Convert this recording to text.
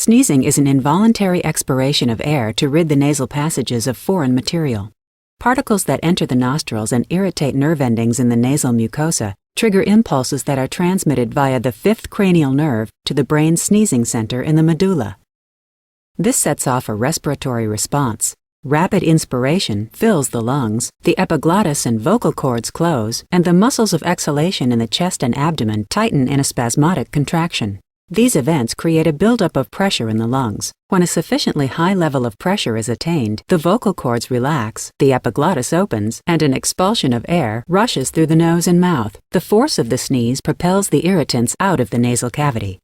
Sneezing is an involuntary expiration of air to rid the nasal passages of foreign material. Particles that enter the nostrils and irritate nerve endings in the nasal mucosa trigger impulses that are transmitted via the fifth cranial nerve to the brain's sneezing center in the medulla. This sets off a respiratory response. Rapid inspiration fills the lungs, the epiglottis and vocal cords close, and the muscles of exhalation in the chest and abdomen tighten in a spasmodic contraction. These events create a buildup of pressure in the lungs. When a sufficiently high level of pressure is attained, the vocal cords relax, the epiglottis opens, and an expulsion of air rushes through the nose and mouth. The force of the sneeze propels the irritants out of the nasal cavity.